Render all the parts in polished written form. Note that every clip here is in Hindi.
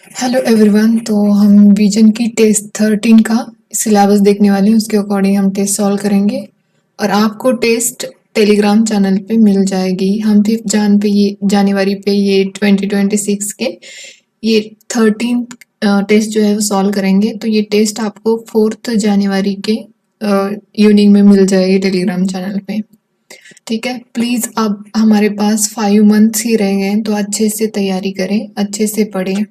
Hello everyone. तो हम विजन की टेस्ट 13 का सिलेबस देखने वाले हैं, उसके अकॉर्डिंग हम टेस्ट सॉल्व करेंगे और आपको टेस्ट टेलीग्राम चैनल पे मिल जाएगी। हम 5 जनवरी पे ये 2026 के ये 13 टेस्ट जो है वो सॉल्व करेंगे। तो ये टेस्ट आपको 4 जनवरी के इवनिंग में मिल जाएगी टेलीग्राम चैनल पे। ठीक है, प्लीज़ अब हमारे पास 5 मंथ्स ही रह गए हैं, तो अच्छे से तैयारी करें, अच्छे से पढ़ें।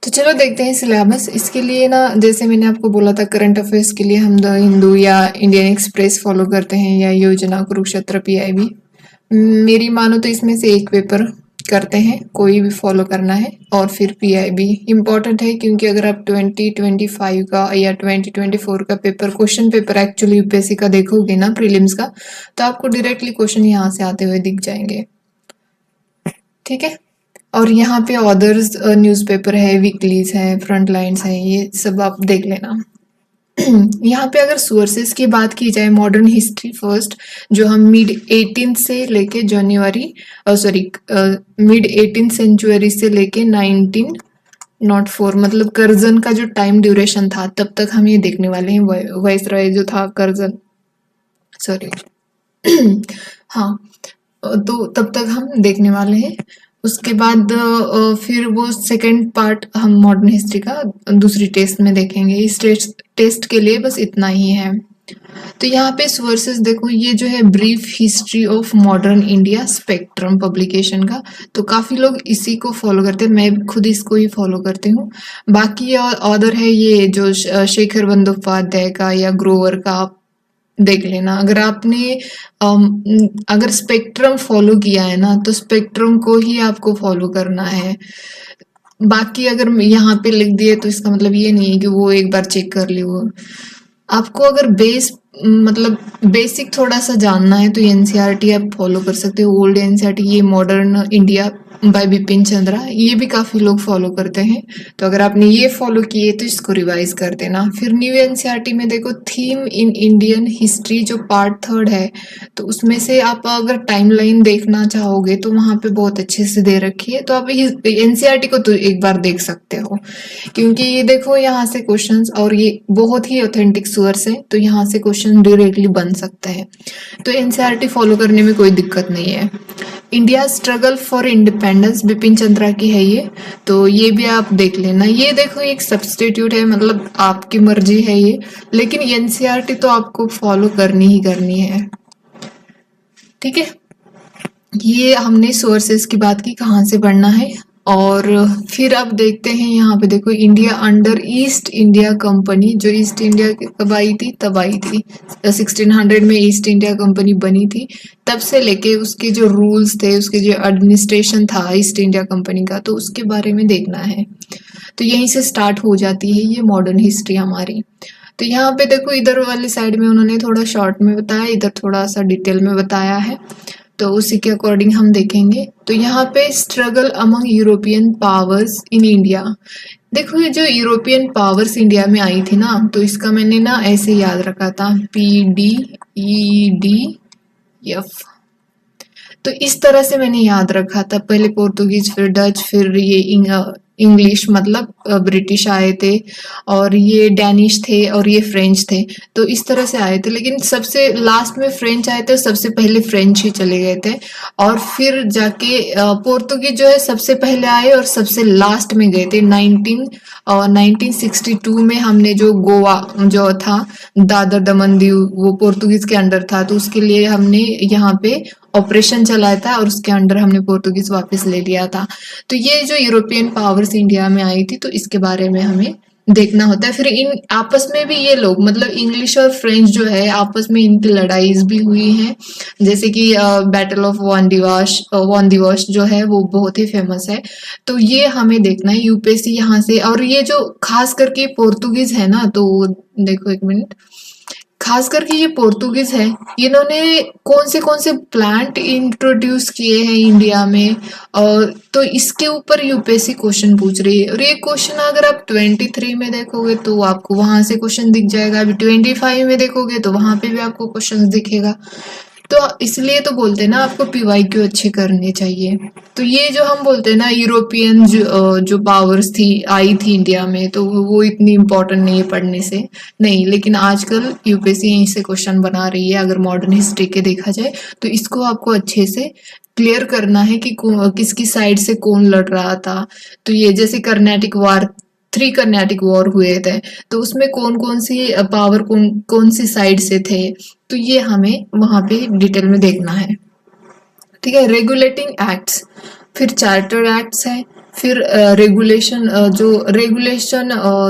तो चलो देखते हैं सिलेबस। इसके लिए ना, जैसे मैंने आपको बोला था, करंट अफेयर्स के लिए हम द हिंदू या इंडियन एक्सप्रेस फॉलो करते हैं, या योजना, कुरुक्षेत्र, पीआईबी। मेरी मानो तो इसमें से एक पेपर करते हैं, कोई भी फॉलो करना है। और फिर पीआईबी इम्पॉर्टेंट है, क्योंकि अगर आप 2025 का या 2024 का paper, question paper actually UPSC का देखोगे ना, प्रीलिम्स का, तो आपको डायरेक्टली क्वेश्चन यहाँ से आते हुए दिख जाएंगे। ठीक है, और यहाँ पे अदर्स न्यूज़पेपर है, वीकलीज है, फ्रंट लाइन्स है, ये सब आप देख लेना। यहाँ पे अगर सोर्सेस की बात की जाए, मॉडर्न हिस्ट्री फर्स्ट, जो हम मिड 18 से लेके मिड 18 सेंचुरी से लेके 1904, मतलब कर्जन का जो टाइम ड्यूरेशन था, तब तक हम ये देखने वाले हैं। वाइसरॉय जो था कर्जन, सॉरी हाँ, तो तब तक हम देखने वाले हैं। उसके बाद फिर वो सेकंड पार्ट हम मॉडर्न हिस्ट्री का दूसरी टेस्ट में देखेंगे। इस टेस्ट के लिए बस इतना ही है। तो यहाँ पे सोर्सेस देखो, ये जो है brief history of modern India, spectrum publication का। तो काफी लोग इसी को फॉलो करते हैं, मैं खुद इसको ही फॉलो करती हूँ। बाकी ऑर्डर है ये जो शेखर बंदोपाध्याय का या ग्रोवर का, आप देख लेना। अगर आपने अगर स्पेक्ट्रम फॉलो किया है ना, तो स्पेक्ट्रम को ही आपको फॉलो करना है। बाकी अगर यहाँ पे लिख दिए तो इसका मतलब ये नहीं है कि वो एक बार चेक कर ली। वो आपको अगर मतलब बेसिक थोड़ा सा जानना है, तो एनसीईआरटी आप फॉलो कर सकते हो। ओल्ड एनसीईआरटी, ये modern India by Bipin Chandra, ये भी काफी लोग फॉलो करते हैं। तो अगर आपने ये फॉलो किए तो इसको रिवाइज कर देना। फिर न्यू एनसीईआरटी में देखो, थीम इन इंडियन हिस्ट्री, जो पार्ट 3 है, तो उसमें से आप अगर टाइमलाइन देखना चाहोगे तो वहां पे बहुत अच्छे से दे रखी है। तो आप एनसीईआरटी को तो एक बार देख सकते हो, क्योंकि ये देखो यहाँ से क्वेश्चंस, और ये बहुत ही ऑथेंटिक सोर्स है, तो यहाँ से क्वेश्चन डायरेक्टली बन सकता है। तो एनसीईआरटी फॉलो करने में कोई दिक्कत नहीं है। India struggle for independence, Bipin Chandra की है ये, तो ये भी आप देख लेना। ये देखो एक सब्स्टिट्यूट है, मतलब आपकी मर्जी है ये, लेकिन एनसीईआरटी तो आपको फॉलो करनी ही करनी है। ठीक है, ये हमने सोर्सेस की बात की, कहाँ से पढ़ना है। और फिर अब देखते हैं, यहाँ पे देखो, India under east India company, जो ईस्ट इंडिया कब आई थी, तब आई थी 1600 में ईस्ट इंडिया कंपनी बनी थी। तब से लेके उसके जो रूल्स थे, उसके जो एडमिनिस्ट्रेशन था ईस्ट इंडिया कंपनी का, तो उसके बारे में देखना है। तो यहीं से स्टार्ट हो जाती है ये मॉडर्न हिस्ट्री हमारी। तो यहाँ पे देखो, इधर वाली साइड में उन्होंने थोड़ा शॉर्ट में बताया, इधर थोड़ा सा डिटेल में बताया है, तो उसी के अकॉर्डिंग हम देखेंगे। तो यहाँ पे struggle among European powers in India, देखो ये जो यूरोपियन पावर्स इंडिया में आई थी ना, तो इसका मैंने ना ऐसे याद रखा था, PDEDF। तो इस तरह से मैंने याद रखा था। पहले पोर्तुगीज, फिर डच, फिर ये इंग्लिश, मतलब ब्रिटिश आए थे, और ये डैनिश थे, और ये फ्रेंच थे। तो इस तरह से आए थे, लेकिन सबसे लास्ट में फ्रेंच आए थे, सबसे पहले फ्रेंच ही चले गए थे। और फिर जाके पोर्तुगीज जो है सबसे पहले आए और सबसे लास्ट में गए थे। 1962 में हमने जो गोवा जो था, दादर दमन दीव, वो पोर्तुगीज के अंडर था, तो उसके लिए हमने यहाँ पे ऑपरेशन चलाया था, और उसके अंडर हमने पोर्तुगीज वापस ले लिया था। तो ये जो यूरोपियन पावर्स इंडिया में आई थी, तो इसके बारे में हमें देखना होता है। फिर इन आपस में भी ये लोग, मतलब इंग्लिश और फ्रेंच जो है, आपस में इनकी लड़ाई भी हुई है। जैसे कि बैटल ऑफ वान दिवस जो है, वो बहुत ही फेमस है। तो ये हमें देखना है यूपीएससी यहाँ से। और ये जो खास करके पोर्तुगीज है ना, तो देखो एक मिनट, खास करके ये पोर्तुगीज है, इन्होंने कौन से प्लांट इंट्रोड्यूस किए हैं इंडिया में, और तो इसके ऊपर यूपीएससी क्वेश्चन पूछ रही है। और ये क्वेश्चन अगर आप 23 में देखोगे तो आपको वहां से क्वेश्चन दिख जाएगा, अभी 25 में देखोगे तो वहां पे भी आपको क्वेश्चन दिखेगा। तो इसलिए तो बोलते हैं ना आपको पीवाईक्यू अच्छे करने चाहिए। तो ये जो हम बोलते हैं ना यूरोपियन जो पावर्स थी आई थी इंडिया में, तो वो इतनी इम्पोर्टेंट नहीं है पढ़ने से, नहीं। लेकिन आजकल यूपीएससी यहीं से क्वेश्चन बना रही है, अगर मॉडर्न हिस्ट्री के देखा जाए तो इसको आपको अच्छे से क्लियर करना है कि किसकी साइड से कौन लड़ रहा था। तो ये जैसे कर्नाटिक वार, 3 कर्नाटिक वॉर हुए थे, तो उसमें कौन कौन सी पावर कौन कौन सी साइड से थे, तो ये हमें वहां पे डिटेल में देखना है। ठीक है, रेगुलेटिंग एक्ट्स, फिर चार्टर एक्ट्स है, फिर रेगुलेशन जो रेगुलेशन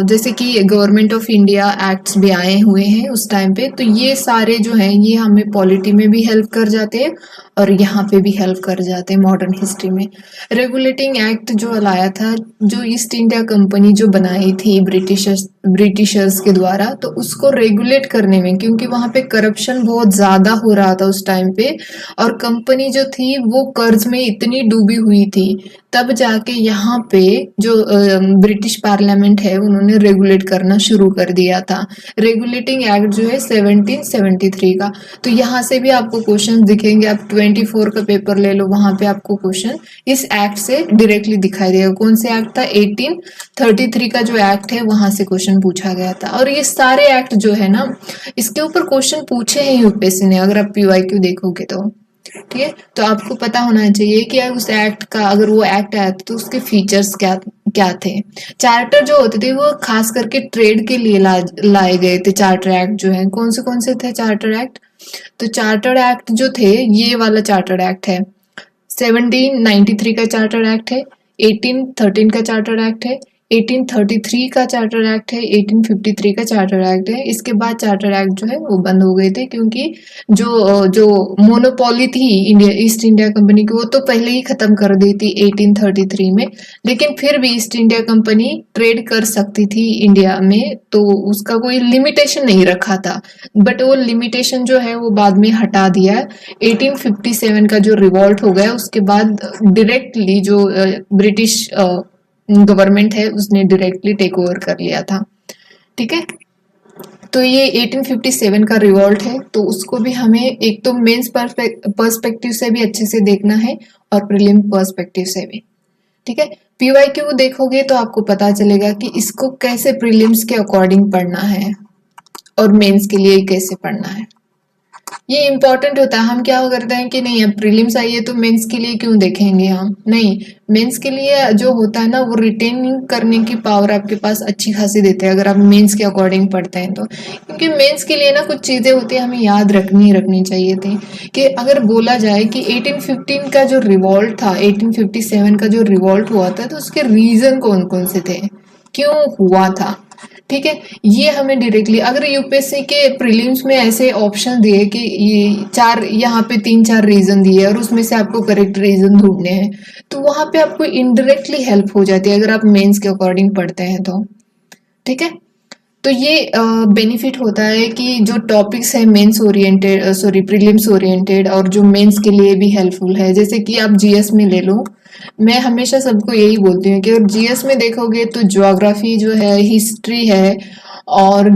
जैसे कि गवर्नमेंट ऑफ इंडिया एक्ट्स भी आए हुए हैं उस टाइम पे, तो ये सारे जो हैं ये हमें पॉलिटी में भी हेल्प कर जाते हैं और यहाँ पे भी हेल्प कर जाते हैं मॉडर्न हिस्ट्री में। रेगुलेटिंग एक्ट जो लाया था, जो ईस्ट इंडिया कंपनी जो बनाई थी ब्रिटिशर्स के द्वारा, तो उसको रेगुलेट करने में, क्योंकि वहां पे करप्शन बहुत ज्यादा हो रहा था उस टाइम पे और कंपनी जो थी वो कर्ज में इतनी डूबी हुई थी, तब जाके यहाँ पे जो ब्रिटिश पार्लियामेंट है उन्होंने रेगुलेट करना शुरू कर दिया था। रेगुलेटिंग एक्ट जो है 1773 का। तो यहाँ से भी आपको क्वेश्चन दिखेंगे, आप 24 का पेपर ले लो, वहां पे आपको क्वेश्चन इस एक्ट से डायरेक्टली दिखाई देगा। कौन से एक्ट था? 1833 का जो एक्ट है वहां से क्वेश्चन पूछा गया था। और ये सारे एक्ट जो है ना, इसके ऊपर क्वेश्चन पूछे हैं यूपीएससी ने, अगर आप पीवाईक्यू देखोगे तो। ठीक है, तो आपको पता होना चाहिए कि उस एक्ट का, अगर वो एक्ट आया तो उसके फीचर्स क्या क्या थे। चार्टर जो होते थे वो खास करके ट्रेड के लिए लाए गए थे। चार्टर एक्ट जो है, कौन से थे चार्टर एक्ट? तो चार्टर एक्ट जो थे, ये वाला चार्टर एक्ट है, 1793 का चार्टर एक्ट है, 1813 का चार्टर एक्ट है, 1833 का चार्टर एक्ट है, 1853 का चार्टर एक्ट है। इसके बाद चार्टर एक्ट जो है वो बंद हो गए थे, क्योंकि जो मोनोपोली थी इंडिया ईस्ट इंडिया कंपनी की, वो तो पहले ही खत्म कर दी थी 1833 में। लेकिन फिर भी ईस्ट इंडिया कंपनी ट्रेड कर सकती थी इंडिया में, तो उसका कोई लिमिटेशन नहीं रखा था। बट वो लिमिटेशन जो है वो बाद में हटा दिया। 1857 का जो रिवॉल्ट हो गया उसके बाद डायरेक्टली जो ब्रिटिश गवर्नमेंट है उसने डायरेक्टली टेक ओवर कर लिया था। ठीक है, तो ये 1857 का रिवॉल्ट है, तो उसको भी हमें एक तो मेंस पर्सपेक्टिव से भी अच्छे से देखना है और प्रीलिम पर्सपेक्टिव से भी। ठीक है, पीवाईक्यू देखोगे तो आपको पता चलेगा कि इसको कैसे प्रीलिम्स के अकॉर्डिंग पढ़ना है और मेंस के लिए कैसे पढ़ना है। ये इंपॉर्टेंट होता है। हम क्या करते हैं कि नहीं, अब प्रीलिम्स आई है तो मेंस के लिए क्यों देखेंगे हम? नहीं, मेंस के लिए जो होता है ना, वो रिटेनिंग करने की पावर आपके पास अच्छी खासी देते हैं अगर आप मेंस के अकॉर्डिंग पढ़ते हैं तो। क्योंकि मेंस के लिए ना कुछ चीजें होती है हमें याद रखनी चाहिए थी। कि अगर बोला जाए कि 1815 का जो रिवॉल्ट था, 1857 का जो रिवॉल्ट हुआ था, तो उसके रीजन कौन कौन से थे, क्यों हुआ था। ठीक है, ये हमें डायरेक्टली, अगर यूपीएससी के प्रीलिम्स में ऐसे ऑप्शन दिए कि ये चार, यहाँ पे 3-4 रीजन दिए और उसमें से आपको करेक्ट रीजन ढूंढने हैं, तो वहां पे आपको इनडायरेक्टली हेल्प हो जाती है अगर आप मेंस के अकॉर्डिंग पढ़ते हैं तो। ठीक है, तो ये बेनिफिट होता है कि जो टॉपिक्स है mains oriented, sorry prelims oriented, और जो मेंस के लिए भी हेल्पफुल है। जैसे कि आप जीएस में ले लो, मैं हमेशा सबको यही बोलती हूँ कि अगर जीएस में देखोगे तो ज्योग्राफी जो है, हिस्ट्री है, और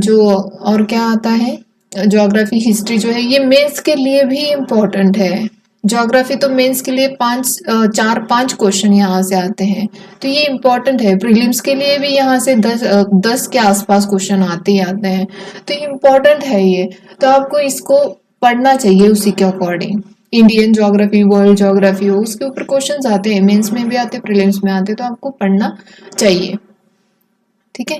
क्या आता है, ज्योग्राफी हिस्ट्री जो है, ये मेंस के लिए भी इम्पोर्टेंट है। ज्योग्राफी तो मेंस के लिए 4-5 क्वेश्चन यहाँ से आते हैं, तो ये इम्पोर्टेंट है। प्रीलिम्स के लिए भी यहाँ से 10 के आसपास क्वेश्चन आते ही आते हैं, तो इम्पोर्टेंट है ये। तो आपको इसको पढ़ना चाहिए उसी के according. Indian geography, world geography हो, उसके ऊपर क्वेश्चंस आते हैं, मेंस में भी आते हैं, प्रीलिम्स में आते हैं, तो आपको पढ़ना चाहिए। ठीक है,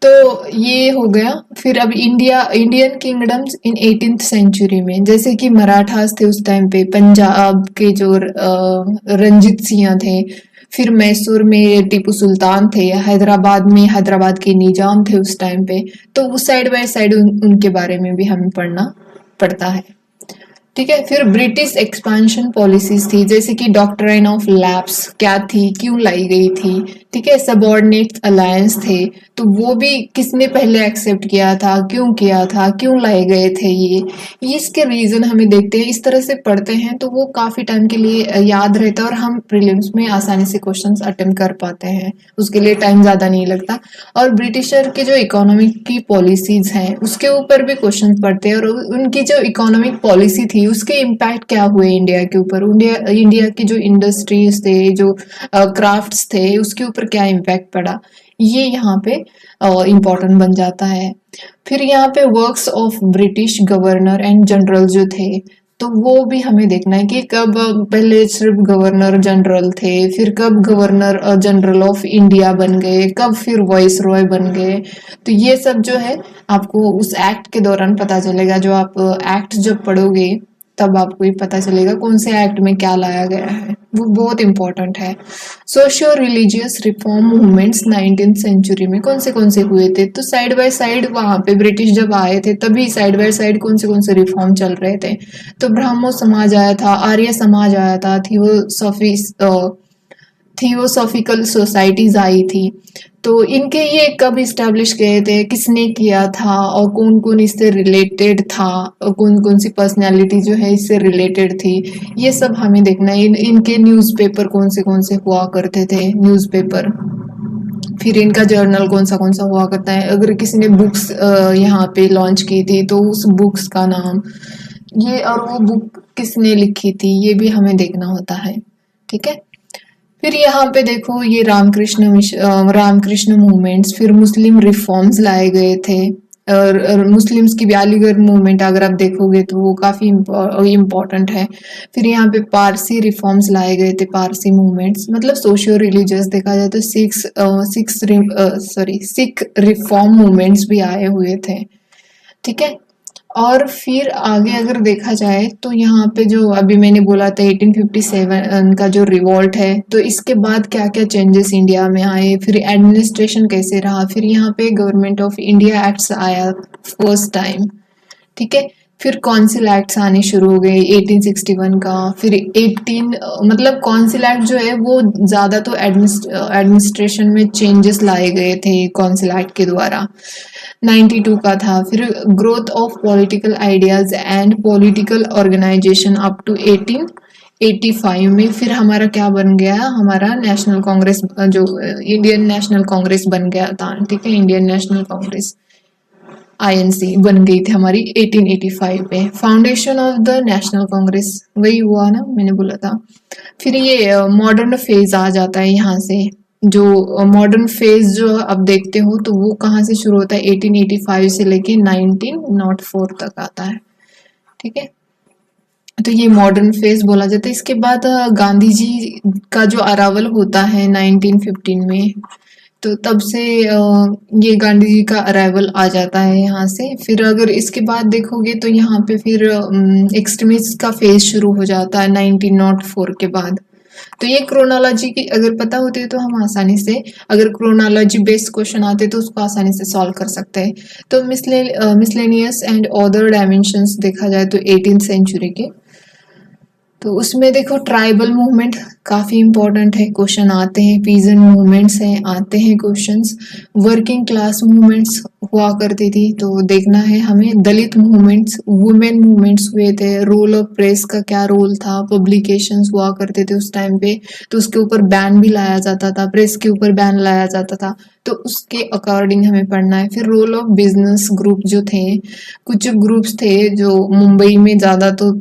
तो ये हो गया। फिर अब इंडियन किंगडम्स इन 18th सेंचुरी में, जैसे कि मराठास थे उस टाइम पे, पंजाब के जो रंजीत सिंह थे, फिर मैसूर में टीपू सुल्तान थे, हैदराबाद में हैदराबाद के निजाम थे उस टाइम पे, तो उस साइड बाय साइड उनके बारे में भी हमें पढ़ना पड़ता है। ठीक है, फिर ब्रिटिश एक्सपांशन पॉलिसीज थी, जैसे कि डॉक्ट्राइन ऑफ लैप्स क्या थी, क्यों लाई गई थी। ठीक है, सबऑर्डिनेट अलायंस थे, तो वो भी किसने पहले एक्सेप्ट किया था, क्यों लाए गए थे, ये इसके रीजन हमें देखते हैं। इस तरह से पढ़ते हैं तो वो काफी टाइम के लिए याद रहता है और हम प्रीलिम्स में आसानी से क्वेश्चंस अटेम्प्ट कर पाते हैं, उसके लिए टाइम ज्यादा नहीं लगता। और ब्रिटिशर के जो इकोनॉमिक की पॉलिसीज हैं उसके ऊपर भी क्वेश्चन पढ़ते हैं, और उनकी जो इकोनॉमिक पॉलिसी थी उसके इम्पैक्ट क्या हुए इंडिया के ऊपर, इंडिया की जो इंडस्ट्रीज थे, जो क्राफ्ट्स थे, उसके ऊपर क्या इम्पैक्ट पड़ा, ये यहाँ पे इम्पोर्टेंट बन जाता है। फिर यहाँ पे works of British governor and general जो थे, तो वो भी हमें देखना है कि कब पहले सिर्फ गवर्नर जनरल थे, फिर कब गवर्नर जनरल ऑफ इंडिया बन गए, कब फिर वॉइस रॉय बन गए। तो ये सब जो है आपको उस एक्ट के दौरान पता चलेगा। जो आप एक्ट जब पढ़ोगे तब आपको ये पता चलेगा कौन से एक्ट में क्या लाया गया है, वो बहुत इंपॉर्टेंट है। Socio religious reform movements 19th century में कौन से हुए थे, तो साइड बाय साइड वहां पे ब्रिटिश जब आए थे तभी साइड बाय साइड कौन से रिफॉर्म चल रहे थे। तो ब्राह्मो समाज आया था, आर्य समाज आया था, थियोसॉफिकल सोसाइटीज आई थी। तो इनके ये कब इस्टेब्लिश किए थे, किसने किया था, और कौन कौन इससे रिलेटेड था, और कौन कौन सी पर्सनैलिटी जो है इससे रिलेटेड थी, ये सब हमें देखना है। इनके न्यूज़पेपर कौन से हुआ करते थे, न्यूज़पेपर। फिर इनका जर्नल कौन सा हुआ करता है। अगर किसी ने बुक्स यहाँ पे लॉन्च की थी तो उस बुक्स का नाम, ये और वो बुक किसने लिखी थी, ये भी हमें देखना होता है। ठीक है। फिर यहाँ पे देखो ये रामकृष्ण मूवमेंट्स, फिर मुस्लिम रिफॉर्म्स लाए गए थे, और मुस्लिम्स की भी अलीगढ़ मूवमेंट अगर आप देखोगे तो वो काफी इम्पोर्टेंट है। फिर यहाँ पे पारसी रिफॉर्म्स लाए गए थे, पारसी मूवमेंट्स, मतलब सोशियो रिलीजियस देखा जाए तो सिख रिफॉर्म मूवमेंट्स भी आए हुए थे। ठीक है। और फिर आगे अगर देखा जाए तो यहाँ पे जो अभी मैंने बोला था 1857 का जो रिवॉल्ट है, तो इसके बाद क्या क्या चेंजेस इंडिया में आए, फिर एडमिनिस्ट्रेशन कैसे रहा, फिर यहाँ पे गवर्नमेंट ऑफ इंडिया एक्ट्स आया फर्स्ट टाइम। ठीक है। फिर कौंसिल एक्ट्स आने शुरू हो गए 1861 का। फिर 18 मतलब कौंसिल एक्ट जो है वो ज़्यादा तो एडमिनिस्ट्रेशन में चेंजेस लाए गए थे कौंसिल एक्ट के द्वारा। 92 का था। फिर growth of political ideas and political organisation up to 1885 में फिर हमारा क्या बन गया, हमारा नेशनल कांग्रेस, जो इंडियन नेशनल कांग्रेस बन गया था। ठीक है। इंडियन नेशनल कांग्रेस INC बन गई थी हमारी 1885 पे। Foundation of the national Congress वही हुआ ना, मैंने बोला था। फिर ये मॉडर्न फेज आ जाता है यहाँ से। जो मॉडर्न फेज जो आप देखते हो तो वो कहाँ से शुरू होता है, 1885 से लेके 1904 तक आता है। ठीक है। तो ये मॉडर्न फेज बोला जाता है। इसके बाद गांधी जी का जो अरावल होता है 1915 में, तो तब से ये गांधी जी का अराइवल आ जाता है यहाँ से। फिर अगर इसके बाद देखोगे तो यहाँ पे फिर एक्सट्रीमिस्ट का फेज शुरू हो जाता है 1904 के बाद। तो ये क्रोनोलॉजी की अगर पता होती है तो हम आसानी से, अगर क्रोनोलॉजी बेस्ड क्वेश्चन आते तो उसको आसानी से सॉल्व कर सकते हैं। तो मिसलेनियस एंड अदर डायमेंशंस देखा जाए तो 18th सेंचुरी के, तो उसमें देखो ट्राइबल मूवमेंट काफी इंपॉर्टेंट है, क्वेश्चन आते हैं। पीजन मूवमेंट्स हैं, आते हैं क्वेश्चंस। वर्किंग क्लास मूवमेंट्स हुआ करती थी, तो देखना है हमें। दलित मूवमेंट्स, वुमेन मूवमेंट्स हुए थे। रोल ऑफ प्रेस का क्या रोल था, पब्लिकेशंस हुआ करते थे उस टाइम पे, तो उसके ऊपर बैन भी लाया जाता था, प्रेस के ऊपर बैन लाया जाता था, तो उसके अकॉर्डिंग हमें पढ़ना है। फिर रोल ऑफ बिजनेस ग्रुप जो थे, कुछ ग्रुप्स थे जो मुंबई में ज्यादा तो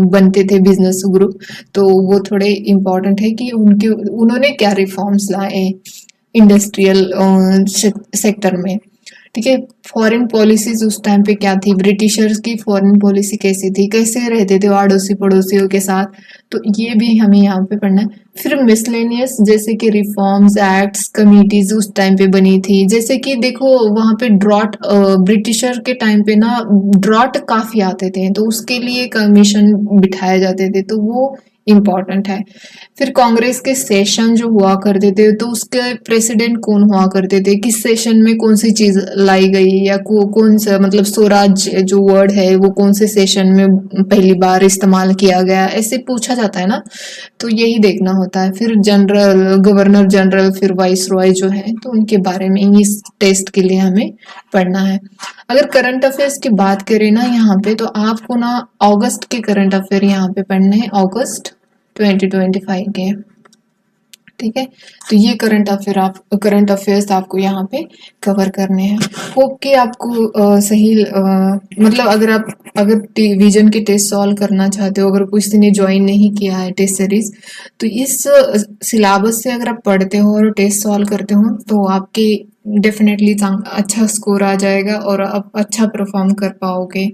बनते थे बिजनेस ग्रुप, तो वो थोड़े इम्पोर्टेंट है कि उन्होंने क्या रिफॉर्म्स लाए इंडस्ट्रियल सेक्टर में। ठीक है। फॉरेन पॉलिसीज उस टाइम पे क्या थी, ब्रिटिशर्स की फॉरेन पॉलिसी कैसी थी, कैसे रहते थे आड़ोसी पड़ोसियों के साथ, तो ये भी हमें यहाँ पे पढ़ना है। फिर मिसलेनियस, जैसे कि रिफॉर्म्स, एक्ट्स, कमिटीज उस टाइम पे बनी थी। जैसे कि देखो वहां पे ड्रॉट, ब्रिटिशर के टाइम पे ना ड्रॉट काफी आते थे, तो उसके लिए कमीशन बिठाए जाते थे, तो वो इम्पोर्टेंट है। फिर कांग्रेस के सेशन जो हुआ करते थे, तो उसके प्रेसिडेंट कौन हुआ करते थे, किस सेशन में कौन सी चीज लाई गई, या कौन सा मतलब स्वराज जो वर्ड है वो कौन से सेशन में पहली बार इस्तेमाल किया गया, ऐसे पूछा जाता है ना, तो यही देखना होता है। फिर जनरल, गवर्नर जनरल, फिर वाइस रॉय जो है, तो उनके बारे में इस टेस्ट के लिए हमें पढ़ना है। अगर करंट अफेयर्स की बात करें ना यहाँ पे, तो आपको ना अगस्त के करंट अफेयर यहाँ पे पढ़ने हैं, अगस्त 2025 के। ठीक है। तो ये करंट अफेयर्स आपको यहाँ पे कवर करने हैं। होप कि आपको सही मतलब अगर विजन के टेस्ट सॉल्व करना चाहते हो, अगर किसी ने ज्वाइन नहीं किया है टेस्ट सीरीज, तो इस सिलेबस से अगर आप पढ़ते हो और टेस्ट सॉल्व करते हो तो आपके डेफिनेटली अच्छा स्कोर आ जाएगा और आप अच्छा परफॉर्म कर पाओगे।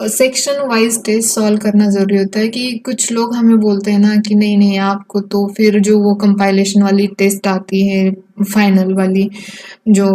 सेक्शन वाइज टेस्ट सॉल्व करना ज़रूरी होता है कि कुछ लोग हमें बोलते हैं ना कि नहीं नहीं आपको तो फिर जो वो कंपाइलेशन वाली टेस्ट आती है फाइनल वाली, जो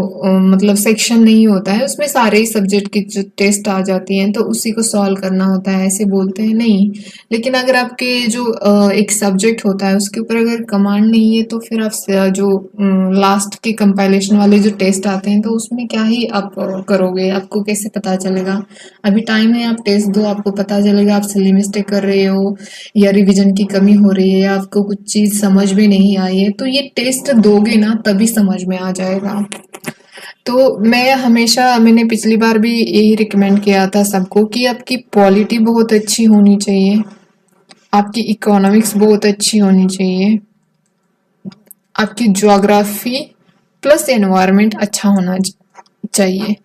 मतलब सेक्शन नहीं होता है उसमें सारे ही सब्जेक्ट की जो टेस्ट आ जाती हैं तो उसी को सॉल्व करना होता है, ऐसे बोलते हैं नहीं। लेकिन अगर आपके जो एक सब्जेक्ट होता है उसके ऊपर अगर कमांड नहीं है तो फिर आप जो लास्ट के कंपाइलेशन वाले जो टेस्ट आते हैं तो उसमें क्या ही आप करोगे, आपको कैसे पता चलेगा। अभी टाइम है, आप टेस्ट दो, आपको पता चलेगा आप सिली मिस्टेक कर रहे हो या रिवीजन की कमी हो रही है या आपको कुछ चीज़ समझ में नहीं आई है, तो ये टेस्ट दोगे ना तभी समझ में आ जाएगा। तो मैंने पिछली बार भी यही रिकमेंड किया था सबको कि आपकी पॉलिटी बहुत अच्छी होनी चाहिए, आपकी इकोनॉमिक्स बहुत अच्छी होनी चाहिए, आपकी ज्योग्राफी प्लस एनवायरनमेंट अच्छा होना चाहिए।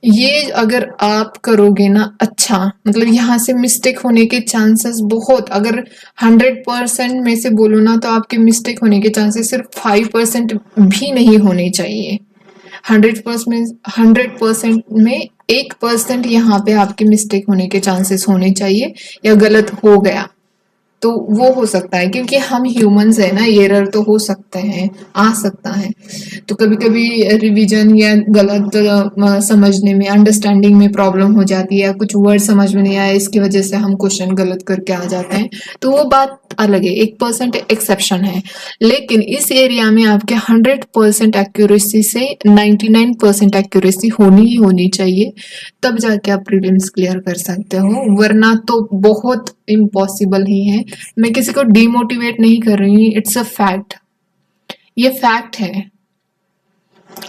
ये अगर आप करोगे ना अच्छा, मतलब यहाँ से मिस्टेक होने के चांसेस बहुत, अगर 100% में से बोलो ना तो आपके मिस्टेक होने के चांसेस सिर्फ 5% भी नहीं होने चाहिए। 100% में 1% यहाँ पे आपके मिस्टेक होने के चांसेस होने चाहिए या गलत हो गया तो वो हो सकता है, क्योंकि हम ह्यूमंस है ना, एरर तो हो सकते हैं, आ सकता है। तो कभी कभी रिवीजन या गलत समझने में, अंडरस्टैंडिंग में प्रॉब्लम हो जाती है या कुछ वर्ड समझ में नहीं आया इसकी वजह से हम क्वेश्चन गलत करके आ जाते हैं, तो वो बात अलग है, 1% एक्सेप्शन है। लेकिन इस एरिया में आपके 100% एक्यूरेसी से 99% एक्यूरेसी होनी ही होनी चाहिए, तब जाके आप प्रीलिम्स क्लियर कर सकते हो, वरना तो बहुत इम्पॉसिबल ही है। मैं किसी को डिमोटिवेट नहीं कर रही हूँ, इट्स अ फैक्ट, ये फैक्ट है।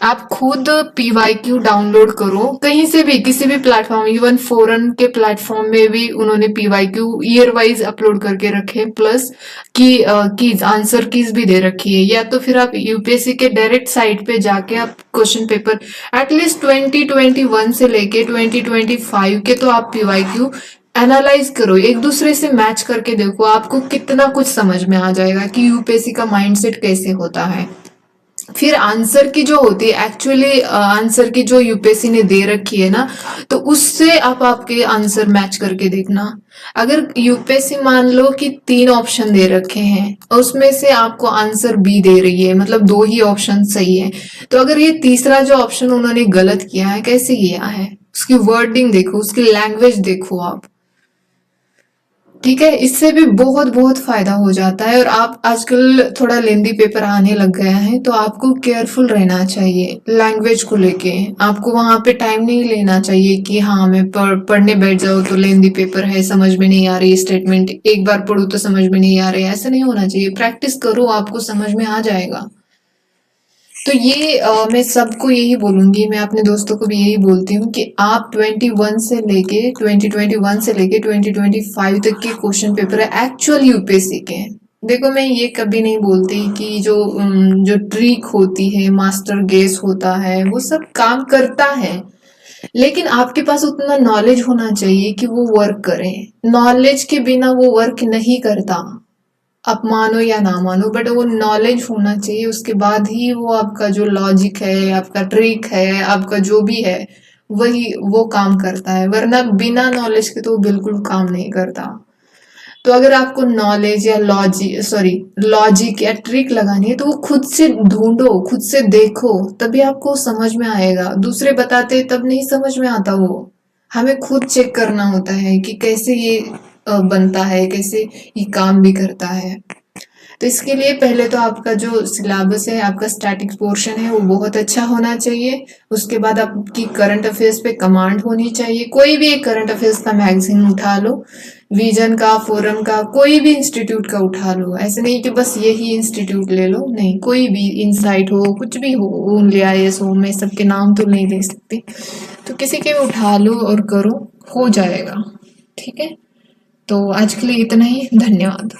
आप खुद PYQ डाउनलोड करो कहीं से भी, किसी भी प्लेटफॉर्म, इवन फोरन के प्लेटफॉर्म में भी उन्होंने PYQ ईयर वाइज अपलोड करके रखे, प्लस कीज आंसर कीज भी दे रखी है। या तो फिर आप यूपीएससी के डायरेक्ट साइट पे जाके आप क्वेश्चन पेपर एटलीस्ट 2021 से लेके 2025 के तो आप PYQ एनालाइज करो, एक दूसरे से मैच करके देखो, आपको कितना कुछ समझ में आ जाएगा कि यूपीएससी का माइंडसेट कैसे होता है। फिर आंसर की जो होती है, एक्चुअली आंसर की जो यूपीएससी ने दे रखी है ना, तो उससे आप आपके आंसर मैच करके देखना। अगर यूपीएससी मान लो कि 3 ऑप्शन दे रखे हैं और उसमें से आपको आंसर बी दे रही है, मतलब 2 ही ऑप्शन सही है, तो अगर ये तीसरा जो ऑप्शन उन्होंने गलत किया है, कैसे किया है, उसकी वर्डिंग देखो, उसकी लैंग्वेज देखो आप, ठीक है। इससे भी बहुत बहुत फायदा हो जाता है। और आप आजकल थोड़ा लेंदी पेपर आने लग गया है तो आपको केयरफुल रहना चाहिए लैंग्वेज को लेके, आपको वहां पे टाइम नहीं लेना चाहिए कि हाँ मैं पढ़ने बैठ जाऊँ तो लेंदी पेपर है, समझ में नहीं आ रही स्टेटमेंट, एक बार पढ़ू तो समझ में नहीं आ रही, ऐसा नहीं होना चाहिए। प्रैक्टिस करो, आपको समझ में आ जाएगा। तो ये मैं सबको यही बोलूंगी, मैं अपने दोस्तों को भी यही बोलती हूँ कि आप 2021 से लेके 2025 तक के क्वेश्चन पेपर है एक्चुअल यूपीएससी के। देखो मैं ये कभी नहीं बोलती कि जो ट्रिक होती है, मास्टर गेस होता है, वो सब काम करता है, लेकिन आपके पास उतना नॉलेज होना चाहिए कि वो वर्क करे। नॉलेज के बिना वो वर्क नहीं करता, आप मानो या ना मानो, बट वो नॉलेज होना चाहिए, उसके बाद ही वो आपका जो लॉजिक है, आपका ट्रिक है, आपका जो भी है वही वो काम करता है, वरना बिना नॉलेज के तो वो बिल्कुल काम नहीं करता। तो अगर आपको नॉलेज या लॉजिक या ट्रिक लगानी है तो वो खुद से ढूंढो, खुद से देखो, तभी आपको समझ में आएगा। दूसरे बताते तब नहीं समझ में आता, वो हमें खुद चेक करना होता है कि कैसे ये बनता है, कैसे ये काम भी करता है। तो इसके लिए पहले तो आपका जो सिलेबस है, आपका स्टैटिक पोर्शन है, वो बहुत अच्छा होना चाहिए। उसके बाद आपकी करंट अफेयर्स पे कमांड होनी चाहिए, कोई भी एक करंट अफेयर्स का मैगजीन उठा लो, विजन का, फोरम का, कोई भी इंस्टीट्यूट का उठा लो। ऐसे नहीं कि बस यही इंस्टीट्यूट ले लो, नहीं, कोई भी, इनसाइट हो, कुछ भी हो, ओनली IAS हो, मैं सबके नाम तो नहीं ले सकती, तो किसी के भी उठा लो और करो, हो जाएगा। ठीक है, तो आज के लिए इतना ही, धन्यवाद।